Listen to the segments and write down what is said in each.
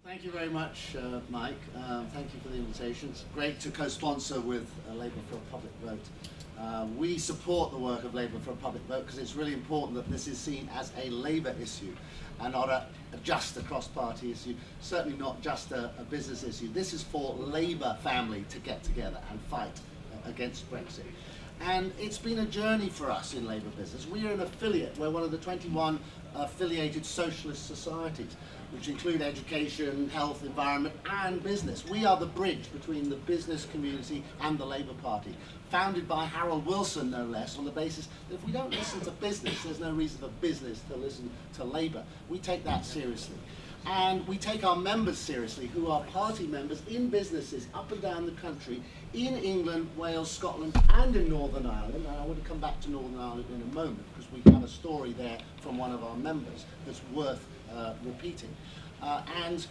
Thank you very much, Mike. Thank you for the invitation. It's great to co-sponsor with Labour for a Public Vote. We support the work of Labour for a Public Vote because it's really important that this is seen as a Labour issue and not just a cross-party issue, certainly not just a business issue. This is for Labour family to get together and fight against Brexit. And it's been a journey for us in Labour business. We are an affiliate. We're one of the 21 affiliated socialist societies, which include education, health, environment, and business. We are the bridge between the business community and the Labour Party, founded by Harold Wilson, no less, on the basis that if we don't listen to business, there's no reason for business to listen to Labour. We take that seriously. And we take our members seriously, who are party members in businesses up and down the country, in England, Wales, Scotland, and in Northern Ireland. And I want to come back to Northern Ireland in a moment, because we have a story there from one of our members that's worth repeating. And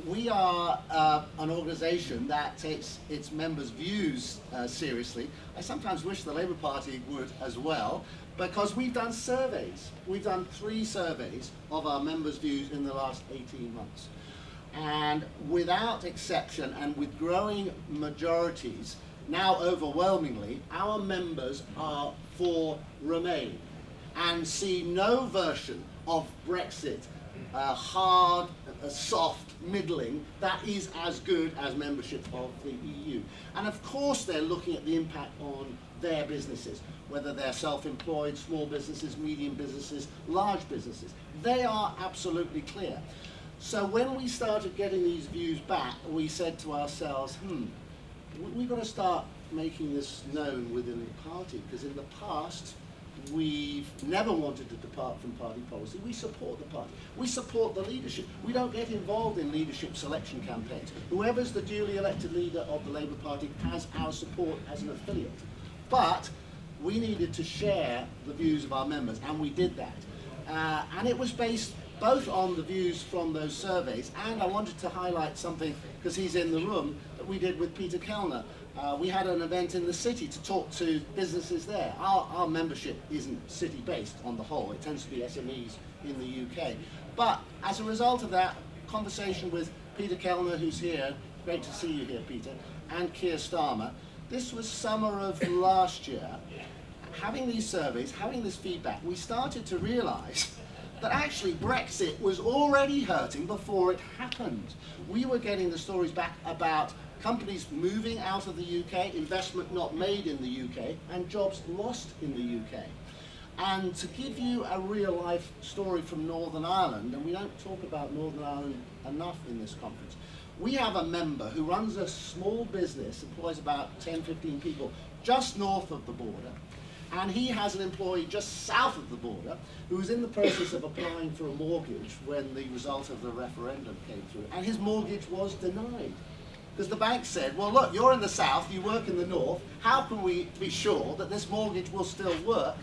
we are an organisation that takes its members' views seriously. I sometimes wish the Labour Party would as well, because we've done surveys. We've done 3 surveys of our members' views in the last 18 months. And without exception, and with growing majorities, now overwhelmingly, our members are for Remain and see no version of Brexit, hard, soft, middling, that is as good as membership of the EU. And of course they're looking at the impact on their businesses, whether they're self-employed, small businesses, medium businesses, large businesses. They are absolutely clear. So when we started getting these views back, we said to ourselves, we've got to start making this known within the party, because in the past, we've never wanted to depart from party policy. We support the party. We support the leadership. We don't get involved in leadership selection campaigns. Whoever's the duly elected leader of the Labour Party has our support as an affiliate. But we needed to share the views of our members, and we did that. And it was based both on the views from those surveys, and I wanted to highlight something, because he's in the room, that we did with Peter Kellner. We had an event in the city to talk to businesses there. Our membership isn't city-based on the whole. It tends to be SMEs in the UK. But as a result of that conversation with Peter Kellner, who's here, great to see you here, Peter, and Keir Starmer, this was summer of last year. Having these surveys, having this feedback, we started to realise that actually Brexit was already hurting before it happened. We were getting the stories back about companies moving out of the UK, investment not made in the UK, and jobs lost in the UK. And to give you a real-life story from Northern Ireland, and we don't talk about Northern Ireland enough in this conference, we have a member who runs a small business, employs about 10, 15 people, just north of the border, and he has an employee just south of the border who was in the process of applying for a mortgage when the result of the referendum came through, and his mortgage was denied. Because the bank said, well, look, you're in the south, you work in the north, how can we be sure that this mortgage will still work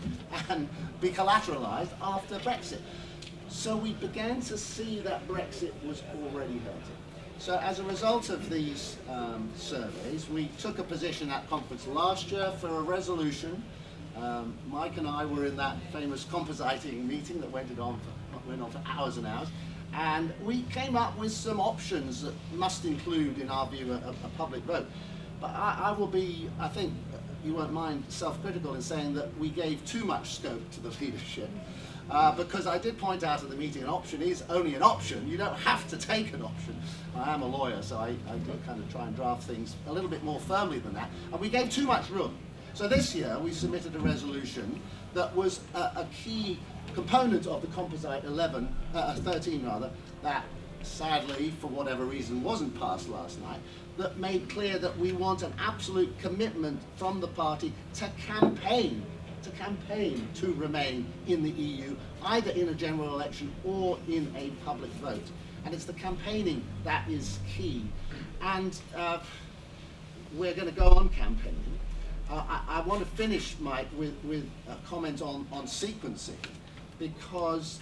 and be collateralized after Brexit? So we began to see that Brexit was already hurting. So as a result of these surveys, we took a position at conference last year for a resolution. Mike and I were in that famous compositing meeting that went on for hours and hours. And we came up with some options that must include, in our view, a public vote. But I will be, I think you won't mind, self-critical in saying that we gave too much scope to the leadership. Because I did point out at the meeting, an option is only an option. You don't have to take an option. I am a lawyer, so I do kind of try and draft things a little bit more firmly than that. And we gave too much room. So this year we submitted a resolution that was a key component of the Composite 13 rather, that sadly, for whatever reason, wasn't passed last night, that made clear that we want an absolute commitment from the party to campaign to remain in the EU, either in a general election or in a public vote. And it's the campaigning that is key. And we're going to go on campaigning. I want to finish, Mike, with a comment on sequencing, because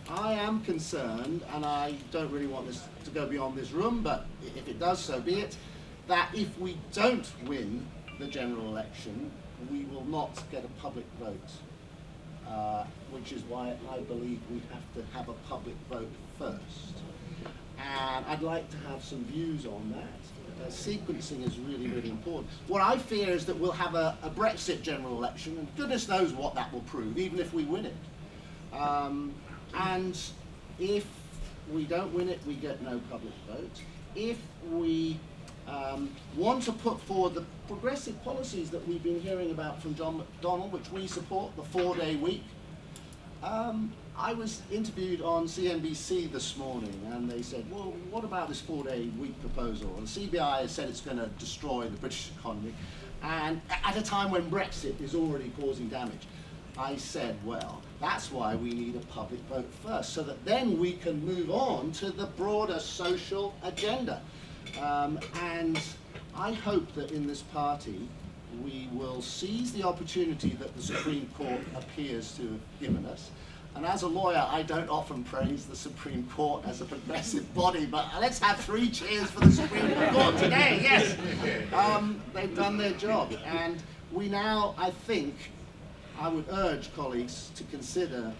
I am concerned, and I don't really want this to go beyond this room, but if it does, so be it, that if we don't win the general election, we will not get a public vote, which is why I believe we have to have a public vote first. and I'd like to have some views on that. Sequencing is really, really important. What I fear is that we'll have a Brexit general election, and goodness knows what that will prove, even if we win it. And if we don't win it, we get no public vote. If we want to put forward the progressive policies that we've been hearing about from John McDonnell, which we support, the 4-day week. I was interviewed on CNBC this morning, and they said, well, what about this 4-day week proposal? And CBI has said it's going to destroy the British economy, and at a time when Brexit is already causing damage. I said, well, that's why we need a public vote first, so that then we can move on to the broader social agenda. And I hope that in this party we will seize the opportunity that the Supreme Court appears to have given us. And as a lawyer, I don't often praise the Supreme Court as a progressive body, but let's have 3 cheers for the Supreme Court today, yes! They've done their job, and we now, I think, I would urge colleagues to consider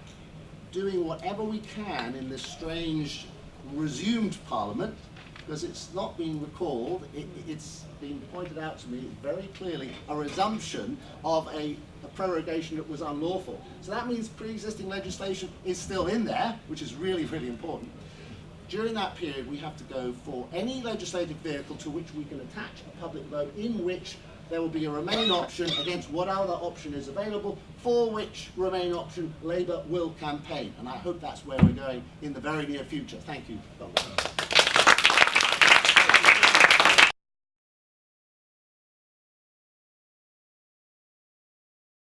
doing whatever we can in this strange resumed Parliament, because it's not been recalled, it's been pointed out to me very clearly, a resumption of a prorogation that was unlawful. So that means pre-existing legislation is still in there, which is really, really important. During that period, we have to go for any legislative vehicle to which we can attach a public vote, in which there will be a Remain option against what other option is available, for which Remain option Labour will campaign. And I hope that's where we're going in the very near future. Thank you, Dr.